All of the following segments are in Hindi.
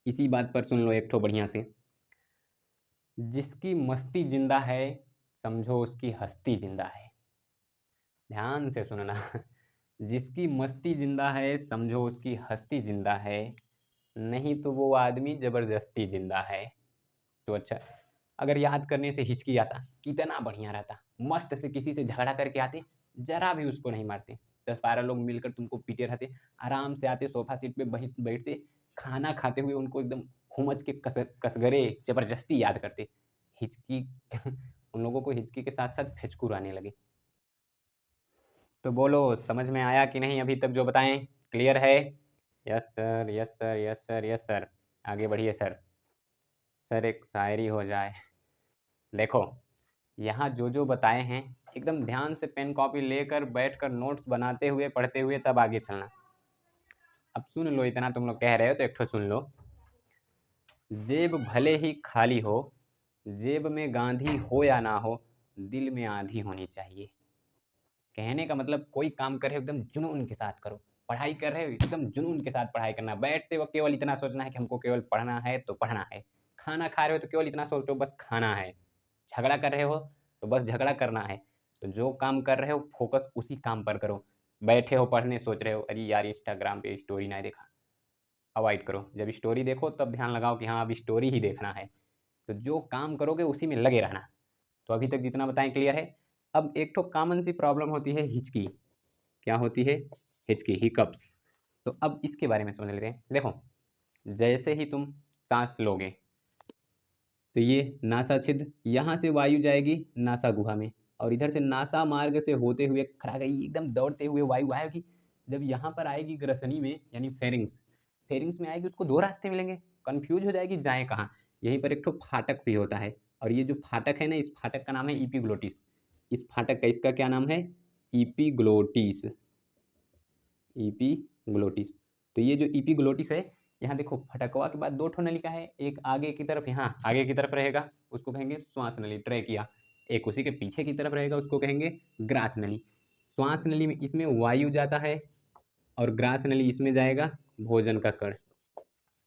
इसी बात पर सुन लो एक ठो बढ़िया से। जिसकी मस्ती जिंदा है, समझो उसकी हस्ती जिंदा है। ध्यान से सुनना। जिसकी मस्ती जिंदा है, समझो उसकी हस्ती जिंदा है। नहीं तो वो आदमी जबरदस्ती जिंदा है। तो अच्छा, अगर याद करने से हिचकी आता कितना बढ़िया रहता। मस्त से किसी से झगड़ा करके आते, जरा भी उसको नहीं मारते। 10-12 लोग मिलकर तुमको पीटे रहते, आराम से आते सोफा सीट पे बैठते, खाना खाते हुए उनको एकदम हुमच के कसगरे जबरदस्ती याद करते। हिचकी उन लोगों को हिचकी के साथ साथ फेचकुर आने लगे। तो बोलो, समझ में आया कि नहीं अभी तक जो बताएं? क्लियर है? Yes sir, yes sir, yes sir, yes sir. आगे बढ़िए सर। सर एक शायरी हो जाए। देखो, यहाँ जो जो बताए हैं एकदम ध्यान से पेन कॉपी लेकर बैठकर नोट्स बनाते हुए पढ़ते हुए तब आगे चलना। अब सुन लो, इतना तुम लोग कह रहे हो तो एक ठो सुन लो। जेब भले ही खाली हो, जेब में गांधी हो या ना हो, दिल में आंधी होनी चाहिए। कहने का मतलब कोई काम कर रहे हो एकदम जुनून के साथ करो। पढ़ाई कर रहे हो एकदम जुनून के साथ पढ़ाई करना। बैठते वक्त केवल इतना सोचना है कि हमको केवल पढ़ना है तो पढ़ना है। खाना खा रहे हो तो केवल इतना सोचो बस खाना है। झगड़ा कर रहे हो तो बस झगड़ा करना है। तो जो काम कर रहे हो फोकस उसी काम पर करो। बैठे हो पढ़ने सोच रहे हो, अरे यार इंस्टाग्राम पे स्टोरी नहीं देखा, अवॉइड करो। जब स्टोरी देखो तब ध्यान लगाओ कि हाँ अब स्टोरी ही देखना है। तो जो काम करोगे उसी में लगे रहना। तो अभी तक जितना बताएं क्लियर है। अब एक तो कॉमन सी प्रॉब्लम होती है हिचकी। क्या होती है? हिचकी, हिकअप्स। तो अब इसके बारे में समझ लेते हैं। देखो, जैसे ही तुम सांस लोगे तो ये नासा छिद्र, यहाँ से वायु जाएगी नासा गुहा में, और इधर से नासा मार्ग से होते हुए खड़ा गई एकदम दौड़ते हुए वायु आएगी। जब यहाँ पर आएगी ग्रसनी में यानी फेरिंग्स, फेरिंग्स में आएगी, उसको दो रास्ते मिलेंगे, कंफ्यूज हो जाएगी जाए कहाँ। यहीं पर एक ठो फाटक भी होता है, और ये जो फाटक है ना, इस फाटक का नाम है ईपीग्लोटिस। इस फाटक का इसका क्या नाम है? ईपीग्लोटिस। ईपीग्लोटिस। तो ये जो ईपीग्लोटिस है, यहाँ देखो फटकवा के बाद दो ठो नलिका है। एक आगे की तरफ, यहाँ आगे की तरफ रहेगा, उसको कहेंगे श्वास नली, ट्रैकिया। एक उसी के पीछे की तरफ रहेगा, उसको कहेंगे ग्रास नली। श्वास नली में इसमें वायु जाता है, और ग्रास नली इसमें जाएगा भोजन का कण।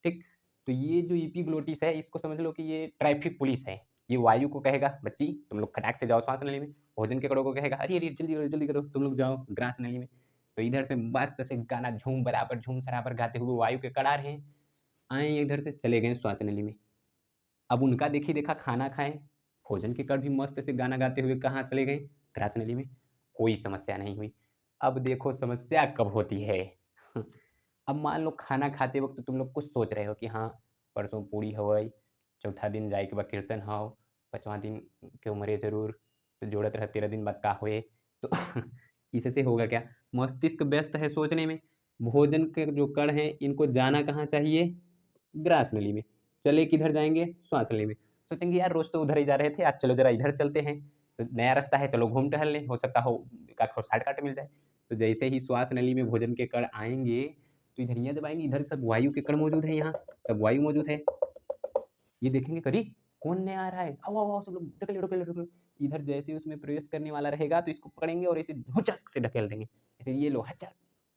ठीक। तो ये जो ईपीग्लोटिस है, इसको समझ लो कि ये ट्रैफिक पुलिस है। ये वायु को कहेगा बच्ची तुम लोग खटाक से जाओ श्वास नली में। भोजन के कणों को कहेगा अरे अरे जल्दी करो तुम लोग जाओ ग्रास नली में। तो इधर से मस्त से गाना झूम बराबर झूम सराबर गाते हुए वायु के कण आ रहे हैं, आए इधर से चले गए श्वास नली में। अब उनका देखी देखा खाना खाएं, भोजन के कण भी मस्त से गाना गाते हुए कहाँ चले गए? ग्रास नली में। कोई समस्या नहीं हुई। अब देखो समस्या कब होती है। अब मान लो खाना खाते वक्त तुम लोग कुछ सोच रहे हो कि हाँ परसों पूड़ी हवई, चौथा दिन जाए के बाद कीर्तन हव, पाँचवा दिन क्यों मरे जरूर, तो जोड़त रह 13 दिन बाद का होए। तो इससे होगा क्या? मस्तिष्क व्यस्त है सोचने में। भोजन के जो कण हैं इनको जाना कहाँ चाहिए? ग्रास नली में। चले किधर जाएंगे? श्वास नली में। सोचेंगे यार रोज तो उधर ही जा रहे थे, आज चलो जरा इधर चलते हैं, तो नया रास्ता है, चलो घूम टहल लें, हो सकता हो शॉर्टकट मिल जाए। तो जैसे ही श्वास नली में भोजन के कण आएंगे, तो इधर यहाँ जब आएंगे, इधर सब वायु के कण मौजूद है, यहाँ सब वायु मौजूद है। ये देखेंगे करी कौन नया आ रहा है, आओ आओ आओ सब लोग ढकेलो ढकेलो ढकेलो। इधर जैसे उसमें प्रवेश करने वाला रहेगा तो इसको पकड़ेंगे और ऐसे हुचक से ढकेल देंगे, ऐसे ये लो हचक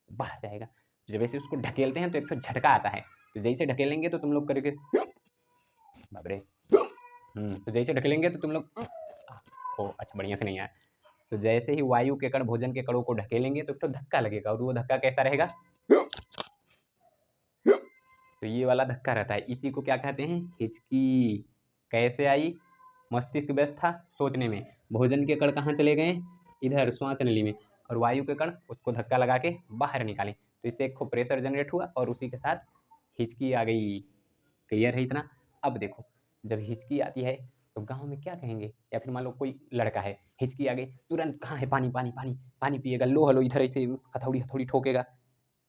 बाहर जाएगा। तो जब ऐसे उसको ढकेलते हैं तो एक तो झटका आता है। तो जैसे ढकेलेंगे तो तुम लोग करेंगे बाप रे। तो जैसे ढकेलेंगे तो तुम लोग ओ अच्छा बढ़िया से नहीं आया। तो जैसे ही वायु के कण भोजन के कणों को ढकेलेंगे तो एक तो धक्का लगेगा, और वो धक्का कैसा रहेगा? तो ये वाला धक्का रहता है, इसी को क्या कहते हैं? हिचकी। कैसे आई? मस्तिष्क व्यस्त था सोचने में, भोजन के कण कहाँ चले गए? इधर श्वास नली में, और वायु के कण उसको धक्का लगा के बाहर निकाले, तो इससे एक प्रेशर जनरेट हुआ और उसी के साथ हिचकी आ गई। क्लियर है इतना? अब देखो, जब हिचकी आती है तो गांव में क्या कहेंगे? या फिर मान लो कोई लड़का है, हिचकी आ गई, तुरंत कहाँ है पानी पानी पानी, पानी पिएगा, लो हलो इधर ऐसे हथौड़ी हथौड़ी ठोकेगा।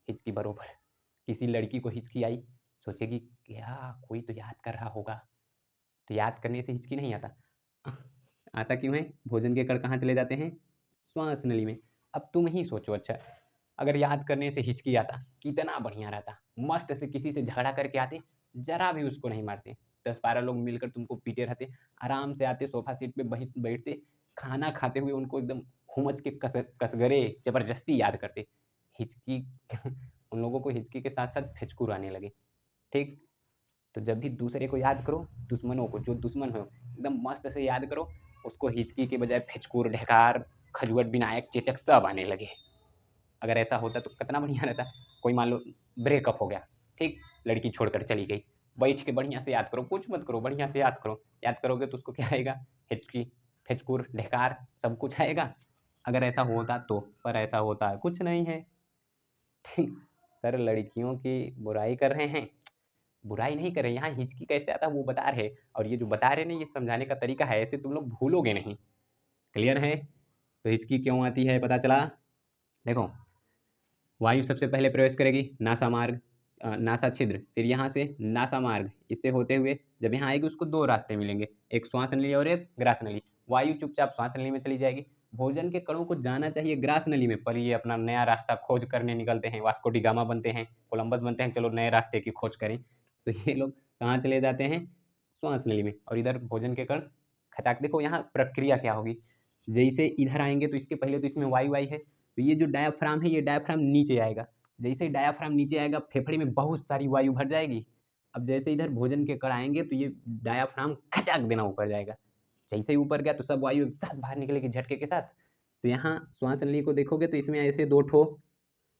हिचकी बरोबर। किसी लड़की को हिचकी आई, सोचेगी क्या कोई तो याद कर रहा होगा। तो याद करने से हिचकी नहीं आता। आता क्यों है? भोजन के कण कहाँ चले जाते हैं? श्वास नली में। अब तुम ही सोचो, अच्छा अगर याद करने से हिचकी आता कितना बढ़िया रहता। मस्त से किसी से झगड़ा करके आते, जरा भी उसको नहीं मारते। 10-12 लोग मिलकर तुमको पीटे रहते, आराम से आते सोफा सीट पे बैठते, खाना खाते हुए उनको एकदम हुमच के कसगरे जबरदस्ती याद करते। हिचकी उन लोगों को हिचकी के साथ साथ फेचकुर आने लगे। ठीक। तो जब भी दूसरे को याद करो, दुश्मनों को, जो दुश्मन हो एकदम मस्त से याद करो, उसको हिचकी के बजाय फेचकूर, ढेकार, खजुअट, विनायक, चेचक सब आने लगे। अगर ऐसा होता तो कितना बढ़िया रहता। कोई मान लो ब्रेकअप हो गया, ठीक, लड़की छोड़कर चली गई, बैठ के बढ़िया से याद करो, कुछ मत करो, बढ़िया से याद करो। याद करोगे तो उसको क्या आएगा? हिचकी, फेचकूर, ढेकार सब कुछ आएगा। अगर ऐसा होता तो, पर ऐसा होता कुछ नहीं है। ठीक। सर लड़कियों की बुराई कर रहे हैं? बुराई नहीं कर रहे, यहाँ हिचकी कैसे आता है वो बता रहे। और ये जो बता रहे ना, ये समझाने का तरीका है, ऐसे तुम लोग भूलोगे नहीं। क्लियर है? तो हिचकी क्यों आती है पता चला। देखो, वायु सबसे पहले प्रवेश करेगी नासा मार्ग, नासा छिद्र, फिर यहाँ से नासा मार्ग, इससे होते हुए जब यहाँ आएगी उसको दो रास्ते मिलेंगे, एक श्वास नली और एक ग्रास नली। वायु चुपचाप श्वास नली में चली जाएगी, भोजन के कणों को जाना चाहिए ग्रास नली में, पर ये अपना नया रास्ता खोज करने निकलते हैं, वास्को डी गामा बनते हैं, कोलंबस बनते हैं, चलो नए रास्ते की खोज करें। तो ये लोग कहाँ चले जाते हैं? श्वास नली में। और इधर भोजन के कण खचाक। देखो यहाँ प्रक्रिया क्या होगी, जैसे इधर आएंगे तो इसके पहले तो इसमें वायु आई है, तो ये जो डायाफ्राम है, ये डायाफ्राम नीचे आएगा। जैसे ही डायाफ्राम नीचे आएगा, फेफड़े में बहुत सारी वायु भर जाएगी। अब जैसे इधर भोजन के कण आएंगे तो ये डायाफ्राम खचाक देना ऊपर जाएगा। जैसे ही ऊपर गया तो सब वायु एक साथ बाहर निकलेगी झटके के साथ। तो यहाँ श्वास नली को देखोगे तो इसमें ऐसे दो ठो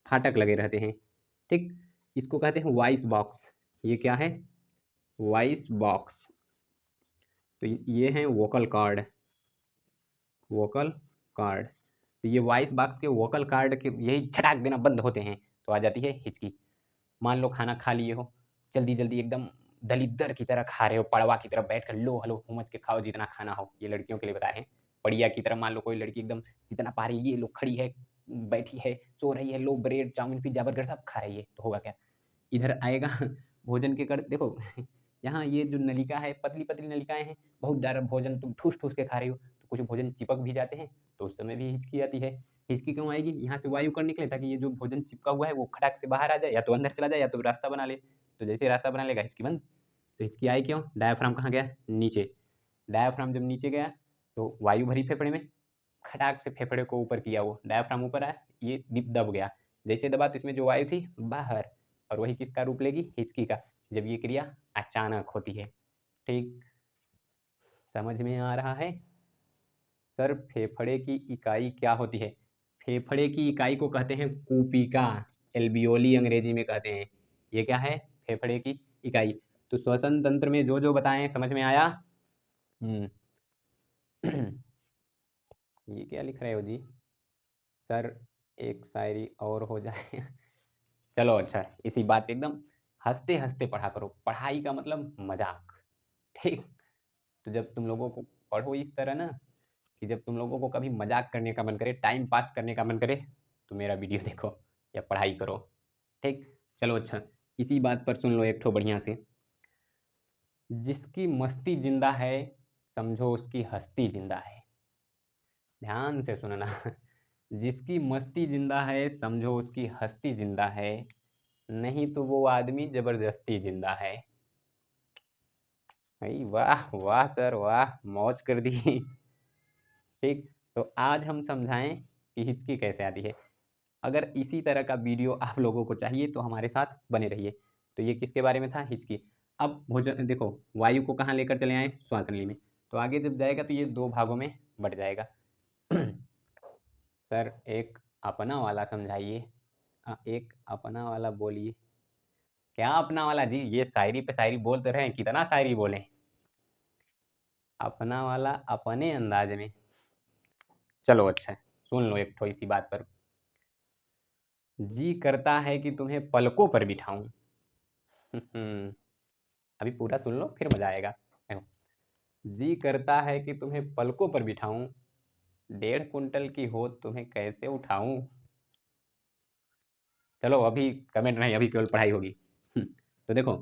फाटक लगे रहते हैं, ठीक। इसको कहते हैं वॉइस बॉक्स। ये क्या है? Voice box. तो ये है वोकल कार्ड, वोकल कार्ड। तो ये वॉइस बॉक्स के वोकल कार्ड के यही छटाक देना बंद होते हैं तो आ जाती है हिचकी। मान लो खाना खा लिए हो, जल्दी जल्दी एकदम दलिद्दर की तरह खा रहे हो, पड़वा की तरह बैठ कर लो हलो हुमच के खाओ जितना खाना हो। ये लड़कियों के लिए बता रहे हैं। पड़िया की तरह मान लो कोई लड़की एकदम जितना पा रही है, ये लो खड़ी है, बैठी है, सो रही है, लो ब्रेड चाउमीन पिज्जा बर्गर सब खा रही है, तो होगा क्या? इधर आएगा भोजन के कर देखो यहाँ ये जो नलिका है, पतली पतली नलिकाएं हैं, बहुत ज़्यादा भोजन तुम ठूस ठूस के खा रही हो, तो कुछ भोजन चिपक भी जाते हैं, तो उस समय भी हिचकी आती है। हिचकी क्यों आएगी? यहाँ से वायु कण निकले ताकि ये जो भोजन चिपका हुआ है वो खटाक से बाहर आ जाए, या तो अंदर चला जाए या तो रास्ता बना ले। तो जैसे रास्ता बना लेगा हिचकी बंद। तो हिचकी आई क्यों? डायाफ्राम कहाँ गया? नीचे। डायाफ्राम जब नीचे गया तो वायु भरी फेफड़े में, खटाक से फेफड़े को ऊपर किया, वो डायाफ्राम ऊपर आया, ये दब गया। जैसे दबा तो इसमें जो वायु थी बाहर, और वही किसका रूप लेगी? हिचकी का, जब ये क्रिया अचानक होती है। ठीक, समझ में आ रहा है? सर फेफड़े की इकाई क्या होती है? फेफड़े की इकाई को कहते हैं कूपिका, एल्बियोली अंग्रेजी में कहते हैं। ये क्या है? फेफड़े की इकाई। तो श्वसन तंत्र में जो जो बताएं समझ में आया? ये क्या लिख रहे हो जी? सर एक शायरी और हो जाए चलो अच्छा, इसी बात पे एकदम हंसते हंसते पढ़ा करो। पढ़ाई का मतलब मजाक, ठीक। तो जब तुम लोगों को पढ़ो इस तरह ना, कि जब तुम लोगों को कभी मजाक करने का मन करे, टाइम पास करने का मन करे, तो मेरा वीडियो देखो या पढ़ाई करो, ठीक। चलो अच्छा, इसी बात पर सुन लो एक ठो बढ़िया से। जिसकी मस्ती जिंदा है, समझो उसकी हस्ती जिंदा है। ध्यान से सुनना जिसकी मस्ती जिंदा है, समझो उसकी हस्ती जिंदा है, नहीं तो वो आदमी जबरदस्ती जिंदा है। भाई वाह वाह सर वाह, मौज कर दी ठीक। तो आज हम समझाएं कि हिचकी कैसे आती है। अगर इसी तरह का वीडियो आप लोगों को चाहिए तो हमारे साथ बने रहिए। तो ये किसके बारे में था? हिचकी। अब भोजन देखो, वायु को कहाँ लेकर चले आए? श्वास नली में। तो आगे जब जाएगा तो ये दो भागों में बट जाएगा सर एक अपना वाला समझाइए। एक अपना वाला बोलिए। क्या अपना वाला जी? ये शायरी पे शायरी बोलते रहे, कितना शायरी बोले। अपना वाला अपने अंदाज में। चलो अच्छा, सुन लो एक थोड़ी सी बात पर। जी करता है कि तुम्हें पलकों पर बिठाऊं अभी पूरा सुन लो फिर मजा आएगा। जी करता है कि तुम्हें पलकों पर बिठाऊं, 1.5 कुंटल की हो तुम्हें कैसे उठाऊं। चलो अभी कमेंट नहीं, अभी केवल पढ़ाई होगी तो देखो,